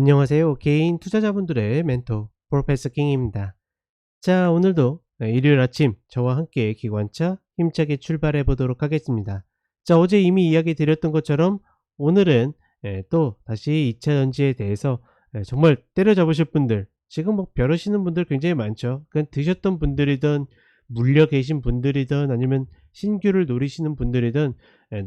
안녕하세요. 개인 투자자분들의 멘토 프로페서 킹입니다. 자, 오늘도 일요일 아침 저와 함께 기관차 힘차게 출발해 보도록 하겠습니다. 자, 어제 이미 이야기 드렸던 것처럼 오늘은 또 다시 2차 전지에 대해서 정말 때려잡으실 분들, 지금 뭐 벼르시는 분들 굉장히 많죠. 그냥 드셨던 분들이든 물려 계신 분들이든 아니면 신규를 노리시는 분들이든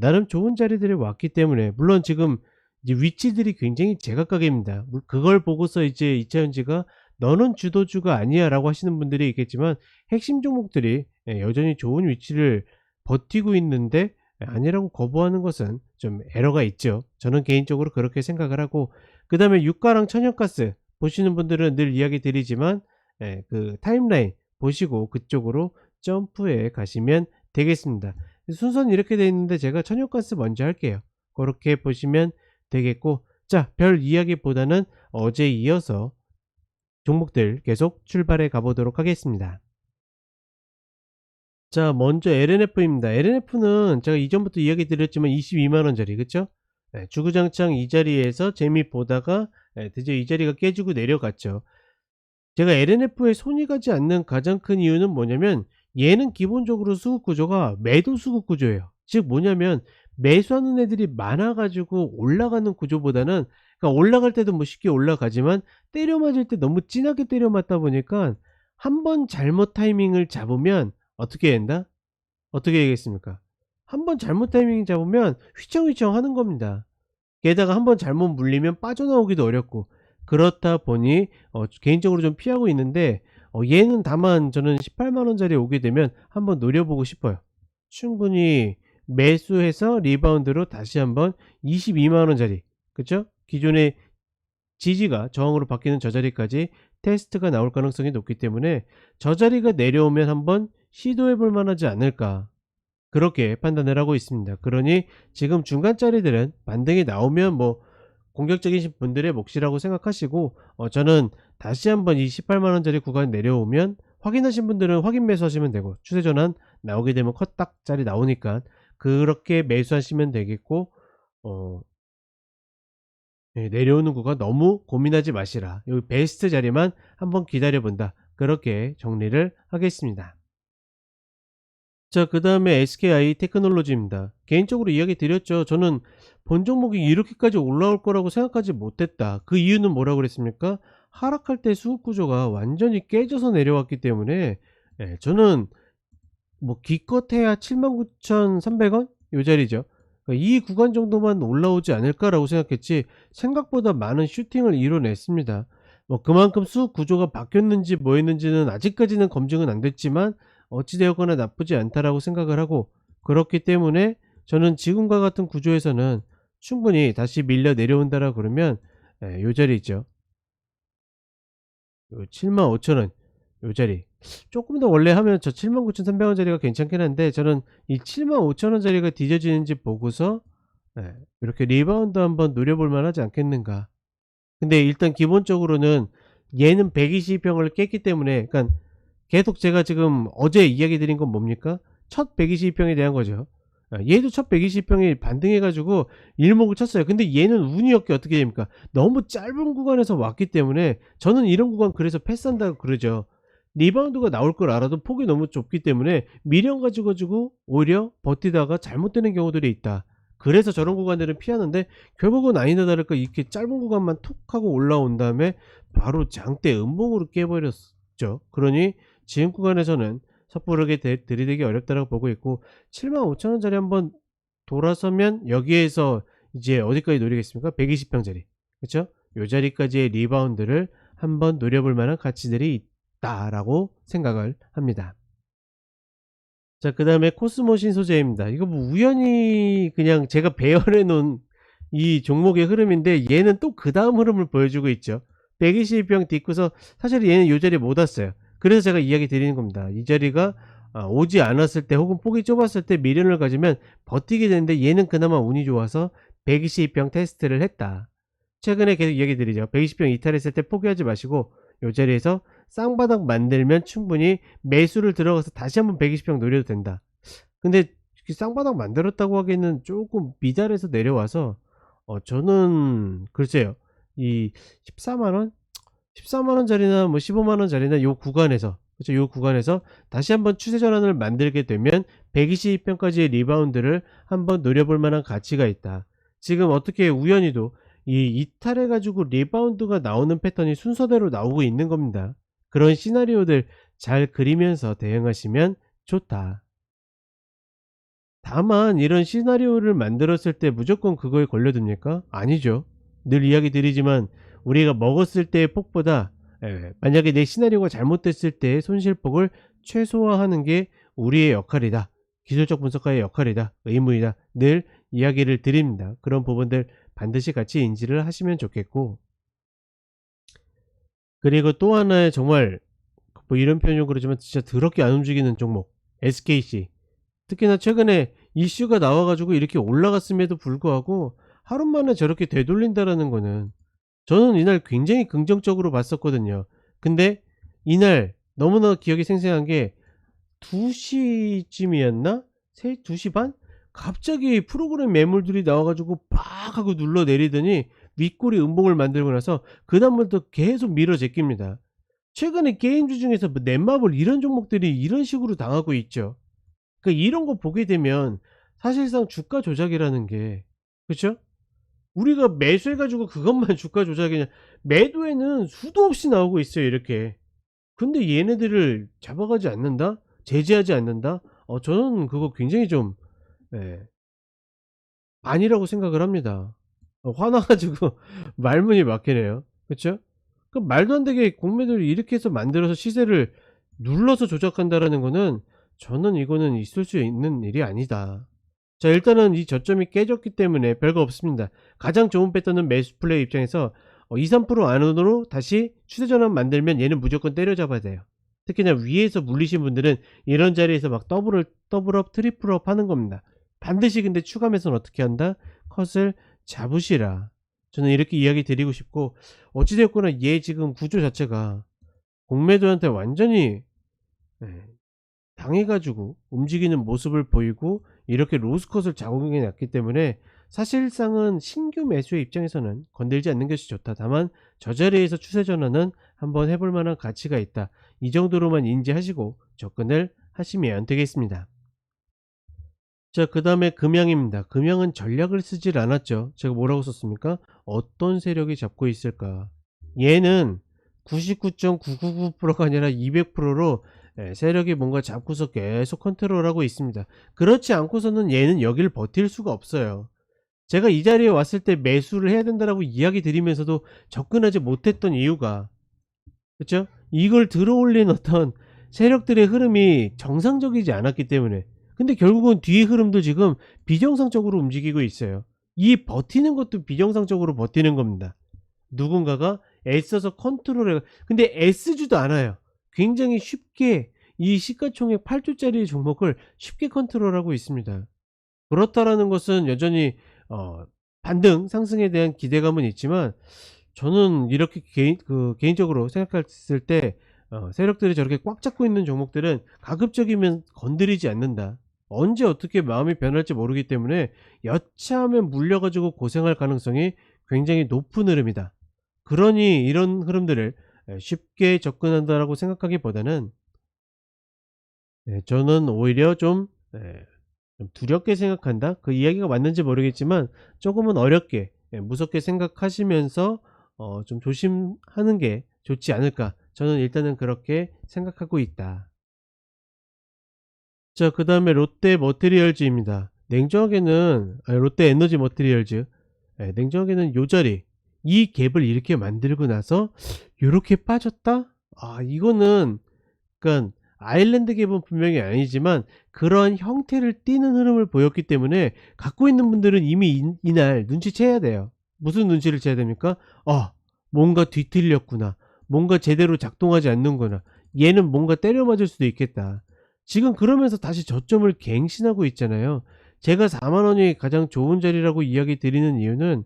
나름 좋은 자리들이 왔기 때문에, 물론 지금 이제 위치들이 굉장히 제각각입니다. 그걸 보고서 이제 2차 전지가 "너는 주도주가 아니야."라고 하시는 분들이 있겠지만, 핵심 종목들이 여전히 좋은 위치를 버티고 있는데 아니라고 거부하는 것은 좀 에러가 있죠. 저는 개인적으로 그렇게 생각을 하고, 그다음에 유가랑 천연가스 보시는 분들은 늘 이야기 드리지만 그 타임라인 보시고 그쪽으로 점프해 가시면 되겠습니다. 순서는 이렇게 되어 있는데 제가 천연가스 먼저 할게요. 그렇게 보시면 되겠고, 자, 별 이야기보다는 어제 이어서 종목들 계속 출발해 가보도록 하겠습니다. 자, 먼저 LNF입니다. LNF는 제가 이전부터 이야기 드렸지만 22만원짜리, 그쵸? 주구장창 이 자리에서 재미 보다가 드디어 이 자리가 깨지고 내려갔죠. 제가 LNF에 손이 가지 않는 가장 큰 이유는 뭐냐면, 얘는 기본적으로 수급 구조가 매도 수급 구조예요. 즉 뭐냐면, 매수하는 애들이 많아 가지고 올라가는 구조보다는, 그러니까 올라갈 때도 뭐 쉽게 올라가지만 때려 맞을 때 너무 진하게 때려 맞다 보니까 한 번 잘못 타이밍을 잡으면 어떻게 된다? 어떻게 되겠습니까? 한 번 잘못 타이밍 잡으면 휘청휘청 하는 겁니다. 게다가 한 번 잘못 물리면 빠져나오기도 어렵고, 그렇다 보니 개인적으로 좀 피하고 있는데, 얘는 다만 저는 18만원짜리 오게 되면 한번 노려보고 싶어요. 충분히 매수해서 리바운드로 다시 한번 22만원짜리, 그쵸? 기존의 지지가 저항으로 바뀌는 저 자리까지 테스트가 나올 가능성이 높기 때문에, 저 자리가 내려오면 한번 시도해 볼 만하지 않을까, 그렇게 판단을 하고 있습니다. 그러니 지금 중간짜리들은 반등이 나오면 뭐 공격적이신 분들의 몫이라고 생각하시고, 저는 다시 한번 이 18만원짜리 구간 내려오면 확인하신 분들은 확인 매수하시면 되고, 추세 전환 나오게 되면 컷딱짜리 나오니까 그렇게 매수하시면 되겠고, 어 내려오는 구간 너무 고민하지 마시라, 요 베스트 자리만 한번 기다려 본다, 그렇게 정리를 하겠습니다. 자, 그 다음에 SKI 테크놀로지입니다. 개인적으로 이야기 드렸죠. 저는 본 종목이 이렇게까지 올라올 거라고 생각하지 못했다. 그 이유는 뭐라고 그랬습니까? 하락할 때 수급 구조가 완전히 깨져서 내려왔기 때문에, 저는 뭐 기껏해야 79,300원 요 자리죠. 그러니까 이 구간 정도만 올라오지 않을까라고 생각했지, 생각보다 많은 슈팅을 이뤄냈습니다. 뭐 그만큼 수급 구조가 바뀌었는지 뭐 했는지는 아직까지는 검증은 안 됐지만, 어찌 되었거나 나쁘지 않다라고 생각을 하고, 그렇기 때문에 저는 지금과 같은 구조에서는 충분히 다시 밀려 내려온다라 그러면 요 자리 있죠. 요 75,000원 요 자리, 조금 더 원래 하면 저 79,300원 짜리가 괜찮긴 한데, 저는 이 75,000원 짜리가 뒤져지는지 보고서 이렇게 리바운드 한번 노려볼 만하지 않겠는가. 근데 일단 기본적으로는 얘는 120평을 깼기 때문에, 그러니까 계속 제가 지금 어제 이야기 드린 건 뭡니까? 첫 120평에 대한 거죠. 얘도 첫 120평이 반등해 가지고 일목을 쳤어요. 근데 얘는 운이 없게 어떻게 됩니까? 너무 짧은 구간에서 왔기 때문에, 저는 이런 구간 그래서 패스한다고 그러죠. 리바운드가 나올 걸 알아도 폭이 너무 좁기 때문에 미련 가지고 오히려 버티다가 잘못되는 경우들이 있다. 그래서 저런 구간들은 피하는데, 결국은 아니나 다를까 이렇게 짧은 구간만 툭 하고 올라온 다음에 바로 장대 음봉으로 깨버렸죠. 그러니 지금 구간에서는 섣부르게 들이대기 어렵다고 보고 있고, 75,000원짜리 한번 돌아서면 여기에서 이제 어디까지 노리겠습니까? 120평짜리, 그쵸? 요 자리까지의 리바운드를 한번 노려볼 만한 가치들이 있다라고 생각을 합니다. 자, 그 다음에 코스모신 소재입니다. 이거 뭐 우연히 그냥 제가 배열해 놓은 이 종목의 흐름인데, 얘는 또 그 다음 흐름을 보여주고 있죠. 122평 딛고서 사실 얘는 요 자리에 못 왔어요. 그래서 제가 이야기 드리는 겁니다. 이 자리가 오지 않았을 때 혹은 폭이 좁았을 때 미련을 가지면 버티게 되는데, 얘는 그나마 운이 좋아서 122평 테스트를 했다. 최근에 계속 이야기 드리죠. 120평 이탈했을 때 포기하지 마시고 요 자리에서 쌍바닥 만들면 충분히 매수를 들어가서 다시 한번 120평 노려도 된다. 근데 쌍바닥 만들었다고 하기에는 조금 미달해서 내려와서 저는 글쎄요. 이 14만원? 14만원짜리나 뭐 15만원짜리나 요 구간에서, 그쵸, 요 구간에서 다시 한번 추세 전환을 만들게 되면 122평까지의 리바운드를 한번 노려볼 만한 가치가 있다. 지금 어떻게 우연히도 이 이탈해 가지고 리바운드가 나오는 패턴이 순서대로 나오고 있는 겁니다. 그런 시나리오들 잘 그리면서 대응하시면 좋다. 다만 이런 시나리오를 만들었을 때 무조건 그거에 걸려듭니까? 아니죠. 늘 이야기 드리지만 우리가 먹었을 때의 폭보다, 만약에 내 시나리오가 잘못됐을 때의 손실폭을 최소화하는 게 우리의 역할이다. 기술적 분석가의 역할이다. 의무이다. 늘 이야기를 드립니다. 그런 부분들 반드시 같이 인지를 하시면 좋겠고, 그리고 또 하나의 정말 뭐 이런 표현 좀 그러지만 진짜 더럽게 안 움직이는 종목, SKC. 특히나 최근에 이슈가 나와 가지고 이렇게 올라갔음에도 불구하고 하루 만에 저렇게 되돌린다라는 거는, 저는 이날 굉장히 긍정적으로 봤었거든요. 근데 이날 너무나 기억이 생생한 게 2 시쯤이었나? 2시 반? 갑자기 프로그램 매물들이 나와 가지고 팍 하고 눌러 내리더니 윗꼬리 음봉을 만들고 나서 그다음부터 계속 밀어 제낍니다. 최근에 게임주 중에서 뭐 넷마블 이런 종목들이 이런 식으로 당하고 있죠. 그러니까 이런 거 보게 되면 사실상 주가 조작이라는 게, 그쵸? 우리가 매수해 가지고 그것만 주가 조작이냐, 매도에는 수도 없이 나오고 있어요 이렇게. 근데 얘네들을 잡아가지 않는다? 제재하지 않는다? 저는 그거 굉장히 좀, 예, 아니라고 생각을 합니다. 화나 가지고 말문이 막히네요. 그쵸? 그 말도 안 되게 공매도를 이렇게 해서 만들어서 시세를 눌러서 조작한다라는 거는, 저는 이거는 있을 수 있는 일이 아니다. 자, 일단은 이 저점이 깨졌기 때문에 별거 없습니다. 가장 좋은 패턴은 매수 플레이 입장에서 2~3% 안으로 다시 추세 전환 만들면 얘는 무조건 때려잡아야 돼요. 특히나 위에서 물리신 분들은 이런 자리에서 막 더블업 트리플업 하는 겁니다. 반드시 근데 추가 매수는 어떻게 한다? 컷을 잡으시라. 저는 이렇게 이야기 드리고 싶고, 어찌되었거나 얘 지금 구조 자체가 공매도한테 완전히, 예, 당해가지고 움직이는 모습을 보이고 이렇게 로스컷을 작용해 놨기 때문에 사실상은 신규 매수의 입장에서는 건들지 않는 것이 좋다. 다만 저 자리에서 추세 전환은 한번 해볼 만한 가치가 있다. 이 정도로만 인지하시고 접근을 하시면 되겠습니다. 자, 그 다음에 금양입니다. 금양은 전략을 쓰질 않았죠. 제가 뭐라고 썼습니까? 어떤 세력이 잡고 있을까. 얘는 99.999%가 아니라 200%로 세력이 뭔가 잡고서 계속 컨트롤하고 있습니다. 그렇지 않고서는 얘는 여기를 버틸 수가 없어요. 제가 이 자리에 왔을 때 매수를 해야 된다라고 이야기 드리면서도 접근하지 못했던 이유가, 그렇죠? 이걸 들어올린 어떤 세력들의 흐름이 정상적이지 않았기 때문에. 근데 결국은 뒤의 흐름도 지금 비정상적으로 움직이고 있어요. 이 버티는 것도 비정상적으로 버티는 겁니다. 누군가가 애써서 컨트롤해. 근데 애쓰지도 않아요. 굉장히 쉽게 이 시가총액 8조짜리 종목을 쉽게 컨트롤하고 있습니다. 그렇다라는 것은 여전히 반등 상승에 대한 기대감은 있지만, 저는 이렇게 개인적으로 생각했을 때 세력들이 저렇게 꽉 잡고 있는 종목들은 가급적이면 건드리지 않는다. 언제 어떻게 마음이 변할지 모르기 때문에 여차하면 물려가지고 고생할 가능성이 굉장히 높은 흐름이다. 그러니 이런 흐름들을 쉽게 접근한다라고 생각하기보다는, 저는 오히려 좀, 좀 두렵게 생각한다? 그 이야기가 맞는지 모르겠지만 조금은 어렵게, 무섭게 생각하시면서 좀 조심하는 게 좋지 않을까. 저는 일단은 그렇게 생각하고 있다. 자, 그 다음에 롯데 머티리얼즈입니다. 냉정하게는, 롯데 에너지 머티리얼즈. 냉정하게는 요 자리, 이 갭을 이렇게 만들고 나서 요렇게 빠졌다? 이거는, 그러니까 아일랜드 갭은 분명히 아니지만 그런 형태를 띠는 흐름을 보였기 때문에 갖고 있는 분들은 이미 이날 눈치채야 돼요. 무슨 눈치를 채야 됩니까? 뭔가 뒤틀렸구나. 뭔가 제대로 작동하지 않는구나. 얘는 뭔가 때려 맞을 수도 있겠다. 지금 그러면서 다시 저점을 갱신하고 있잖아요. 제가 4만원이 가장 좋은 자리라고 이야기 드리는 이유는,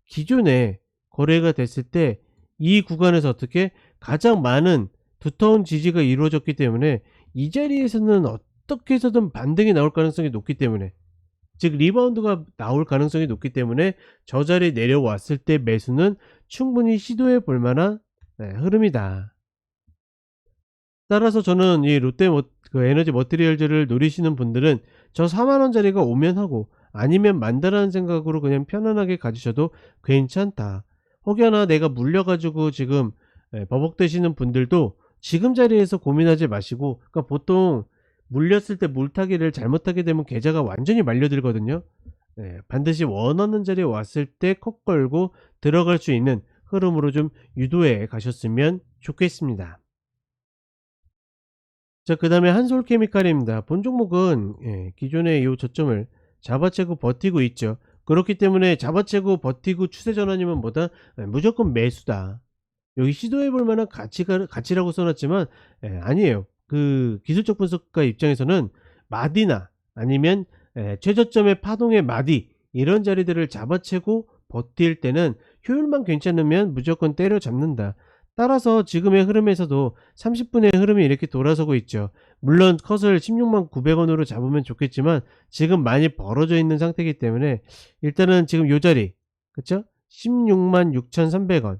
기존에 거래가 됐을 때 이 구간에서 어떻게 가장 많은 두터운 지지가 이루어졌기 때문에 이 자리에서는 어떻게 해서든 반등이 나올 가능성이 높기 때문에, 즉 리바운드가 나올 가능성이 높기 때문에 저 자리에 내려왔을 때 매수는 충분히 시도해 볼 만한 흐름이다. 따라서 저는 이 그 에너지 머티리얼즈를 노리시는 분들은 저 4만원짜리가 오면 하고 아니면 만다라는 생각으로 그냥 편안하게 가지셔도 괜찮다. 혹여나 내가 물려 가지고 지금 버벅대시는 분들도 지금 자리에서 고민하지 마시고, 그러니까 보통 물렸을 때 물타기를 잘못하게 되면 계좌가 완전히 말려들거든요. 반드시 원하는 자리에 왔을 때 콕 걸고 들어갈 수 있는 흐름으로 좀 유도해 가셨으면 좋겠습니다. 자, 그 다음에 한솔케미칼입니다. 본 종목은 기존의 이 저점을 잡아채고 버티고 있죠. 그렇기 때문에 잡아채고 버티고 추세 전환이면 뭐다? 무조건 매수다. 여기 시도해 볼 만한 가치라고 써놨지만 아니에요. 그 기술적 분석가 입장에서는 마디나 아니면 최저점의 파동의 마디, 이런 자리들을 잡아채고 버틸 때는 효율만 괜찮으면 무조건 때려잡는다. 따라서 지금의 흐름에서도 30분의 흐름이 이렇게 돌아서고 있죠. 물론 컷을 16만 900원으로 잡으면 좋겠지만 지금 많이 벌어져 있는 상태이기 때문에 일단은 지금 요 자리, 그쵸? 16만 6,300원,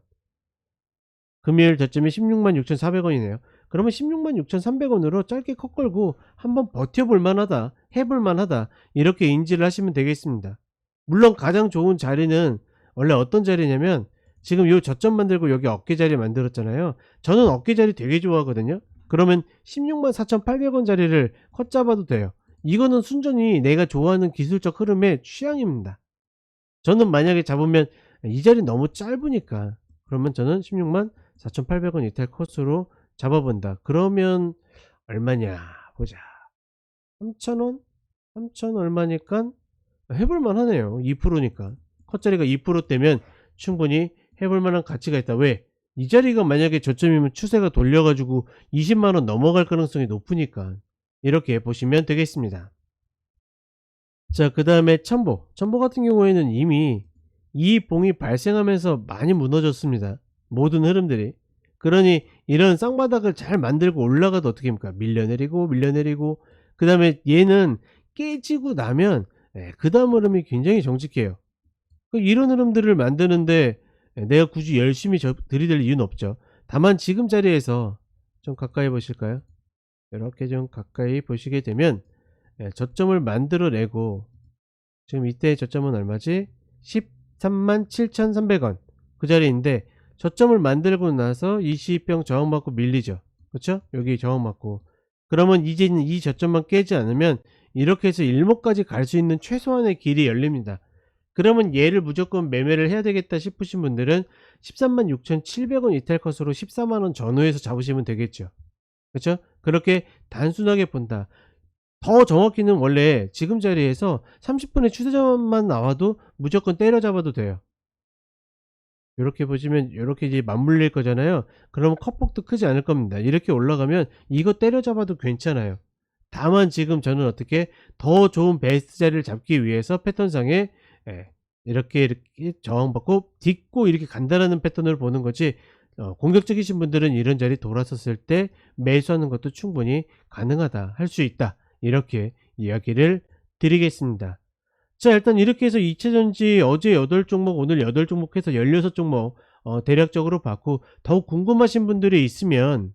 금요일 저점이 16만 6,400원이네요. 그러면 16만 6,300원으로 짧게 컷 걸고 한번 버텨볼 만하다, 해볼 만하다, 이렇게 인지를 하시면 되겠습니다. 물론 가장 좋은 자리는 원래 어떤 자리냐면 지금 요 저점 만들고 여기 어깨 자리 만들었잖아요. 저는 어깨 자리 되게 좋아하거든요. 그러면 16만 4,800원 자리를 컷 잡아도 돼요. 이거는 순전히 내가 좋아하는 기술적 흐름의 취향입니다. 저는 만약에 잡으면 이 자리 너무 짧으니까, 그러면 저는 16만 4,800원 이탈 컷으로 잡아본다. 그러면 얼마냐 보자. 3,000원? 3,000 얼마니까 해볼만 하네요. 2%니까 컷자리가 2%대면 충분히 해볼만한 가치가 있다. 왜? 이 자리가 만약에 저점이면 추세가 돌려가지고 20만원 넘어갈 가능성이 높으니까. 이렇게 보시면 되겠습니다. 자, 그 다음에 첨보 같은 경우에는 이미 이 봉이 발생하면서 많이 무너졌습니다. 모든 흐름들이. 그러니 이런 쌍바닥을 잘 만들고 올라가도 어떻게 합니까? 밀려내리고 밀려내리고, 그 다음에 얘는 깨지고 나면 그 다음 흐름이 굉장히 정직해요. 이런 흐름들을 만드는데 내가 굳이 열심히 들이댈 이유는 없죠. 다만 지금 자리에서 좀 가까이 보실까요? 이렇게 좀 가까이 보시게 되면 저점을 만들어내고, 지금 이때 저점은 얼마지? 13만 7,300원 그 자리인데, 저점을 만들고 나서 20병 저항받고 밀리죠. 그쵸? 여기 저항받고, 그러면 이제는 이 저점만 깨지 않으면 이렇게 해서 일목까지 갈 수 있는 최소한의 길이 열립니다. 그러면 얘를 무조건 매매를 해야 되겠다 싶으신 분들은 13만 6,700원 이탈 컷으로 14만원 전후에서 잡으시면 되겠죠. 그렇죠? 그렇게 단순하게 본다. 더 정확히는 원래 지금 자리에서 30분의 추세점만 나와도 무조건 때려잡아도 돼요. 이렇게 보시면 이렇게 이제 맞물릴 거잖아요. 그러면 컷폭도 크지 않을 겁니다. 이렇게 올라가면 이거 때려잡아도 괜찮아요. 다만 지금 저는 어떻게 더 좋은 베스트 자리를 잡기 위해서 패턴상에 이렇게 저항받고 딛고 이렇게 간다라는 패턴을 보는 거지, 공격적이신 분들은 이런 자리 돌아섰을 때 매수하는 것도 충분히 가능하다, 할 수 있다, 이렇게 이야기를 드리겠습니다. 자, 일단 이렇게 해서 2차전지 어제 8종목 오늘 8종목 해서 16종목 대략적으로 봤고, 더욱 궁금하신 분들이 있으면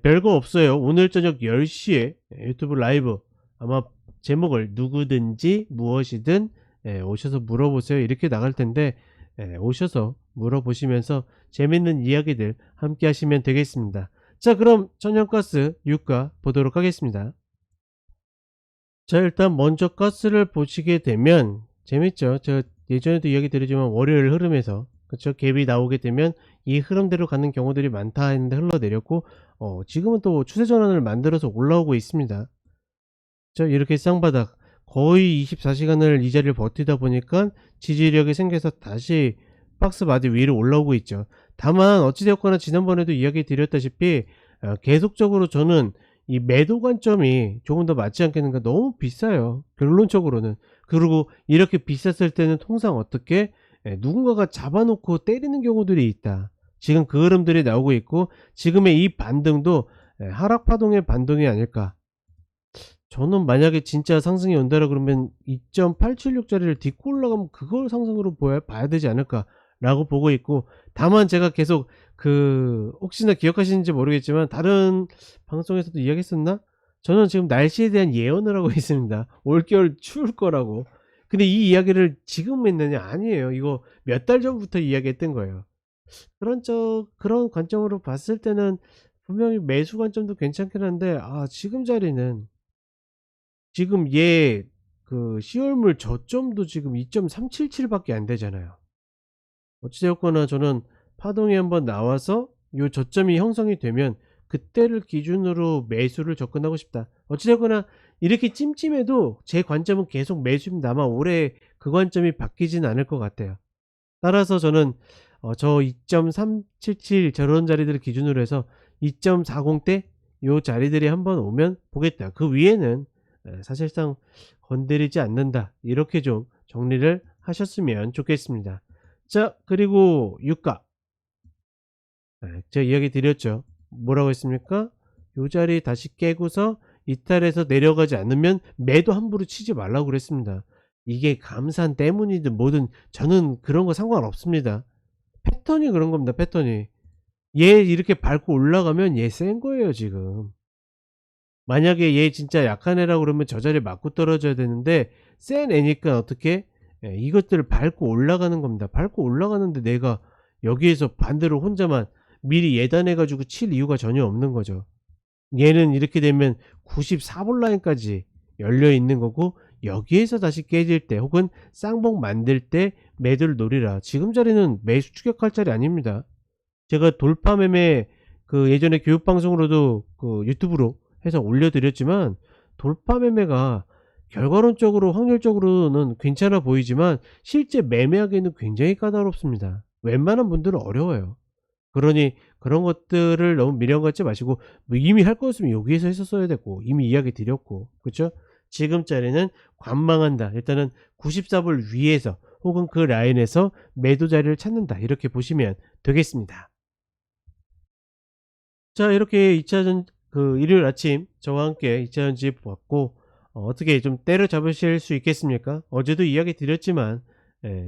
별거 없어요. 오늘 저녁 10시에 유튜브 라이브, 아마 제목을 누구든지 무엇이든 오셔서 물어보세요, 이렇게 나갈 텐데 오셔서 물어보시면서 재밌는 이야기들 함께 하시면 되겠습니다. 자, 그럼 천연가스 유가 보도록 하겠습니다. 자, 일단 먼저 가스를 보시게 되면 재밌죠. 제가 예전에도 이야기 드리지만 월요일 흐름에서, 그쵸, 갭이 나오게 되면 이 흐름대로 가는 경우들이 많다 했는데 흘러내렸고, 지금은 또 추세 전환을 만들어서 올라오고 있습니다. 자, 이렇게 쌍바닥 거의 24시간을 이 자리를 버티다 보니까 지지력이 생겨서 다시 박스 바디 위로 올라오고 있죠. 다만 어찌되었거나 지난번에도 이야기 드렸다시피 계속적으로 저는 이 매도 관점이 조금 더 맞지 않겠는가, 너무 비싸요, 결론적으로는. 그리고 이렇게 비쌌을 때는 통상 어떻게 누군가가 잡아놓고 때리는 경우들이 있다. 지금 그 흐름들이 나오고 있고, 지금의 이 반등도 하락 파동의 반등이 아닐까, 저는 만약에 진짜 상승이 온다라 그러면 2.876 짜리를 딛고 올라가면 그걸 상승으로 봐야 되지 않을까라고 보고 있고, 다만 제가 계속 혹시나 기억하시는지 모르겠지만 다른 방송에서도 이야기했었나? 저는 지금 날씨에 대한 예언을 하고 있습니다. 올겨울 추울 거라고. 근데 이 이야기를 지금 했느냐? 아니에요. 이거 몇 달 전부터 이야기했던 거예요. 그런 관점으로 봤을 때는 분명히 매수 관점도 괜찮긴 한데, 지금 자리는 지금 시월물 저점도 지금 2.377 밖에 안 되잖아요. 어찌 되었거나 저는 파동이 한번 나와서 요 저점이 형성이 되면 그때를 기준으로 매수를 접근하고 싶다. 어찌 되었거나 이렇게 찜찜해도 제 관점은 계속 매수입니다. 아마 올해 그 관점이 바뀌진 않을 것 같아요. 따라서 저는 저 2.377 저런 자리들을 기준으로 해서 2.40대 요 자리들이 한번 오면 보겠다. 그 위에는 사실상 건드리지 않는다. 이렇게 좀 정리를 하셨으면 좋겠습니다. 자, 그리고 유가. 제가 이야기 드렸죠. 뭐라고 했습니까? 요 자리 다시 깨고서 이탈해서 내려가지 않으면 매도 함부로 치지 말라고 그랬습니다. 이게 감산 때문이든 뭐든 저는 그런 거 상관없습니다. 패턴이 그런 겁니다. 패턴이. 얘 이렇게 밟고 올라가면 얘 센 거예요 지금. 만약에 얘 진짜 약한 애라고 그러면 저 자리에 맞고 떨어져야 되는데, 센 애니까 어떻게 이것들을 밟고 올라가는 겁니다. 밟고 올라가는데 내가 여기에서 반대로 혼자만 미리 예단해 가지고 칠 이유가 전혀 없는 거죠. 얘는 이렇게 되면 94불 라인까지 열려 있는 거고, 여기에서 다시 깨질 때 혹은 쌍봉 만들 때 매도를 노리라. 지금 자리는 매수 추격할 자리 아닙니다. 제가 돌파 매매 예전에 교육 방송으로도 유튜브로 해서 올려드렸지만, 돌파 매매가 결과론적으로 확률적으로는 괜찮아 보이지만 실제 매매하기에는 굉장히 까다롭습니다. 웬만한 분들은 어려워요. 그러니 그런 것들을 너무 미련 갖지 마시고, 뭐 이미 할 거였으면 여기에서 했었어야 됐고, 이미 이야기 드렸고, 그쵸? 지금 자리는 관망한다. 일단은 94불 위에서 혹은 그 라인에서 매도 자리를 찾는다. 이렇게 보시면 되겠습니다. 자, 이렇게 2차전 일요일 아침 저와 함께 2차전지 봤고, 어떻게 좀 때려잡으실 수 있겠습니까? 어제도 이야기 드렸지만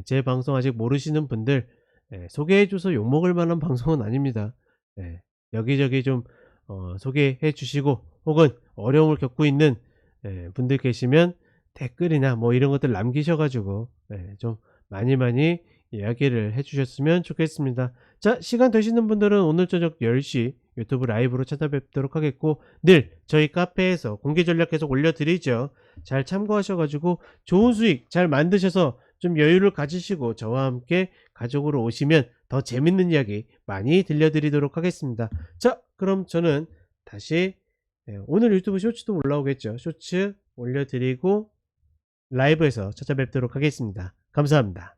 제 방송 아직 모르시는 분들, 소개해 줘서 욕먹을 만한 방송은 아닙니다. 여기저기 좀 소개해 주시고, 혹은 어려움을 겪고 있는 분들 계시면 댓글이나 뭐 이런 것들 남기셔 가지고 좀 많이 많이 이야기를 해 주셨으면 좋겠습니다. 자, 시간 되시는 분들은 오늘 저녁 10시 유튜브 라이브로 찾아뵙도록 하겠고, 늘 저희 카페에서 공개 전략 계속 올려드리죠. 잘 참고하셔 가지고 좋은 수익 잘 만드셔서 좀 여유를 가지시고 저와 함께 가족으로 오시면 더 재밌는 이야기 많이 들려드리도록 하겠습니다. 자, 그럼 저는 다시 오늘 유튜브 쇼츠도 올라오겠죠. 쇼츠 올려드리고 라이브에서 찾아뵙도록 하겠습니다. 감사합니다.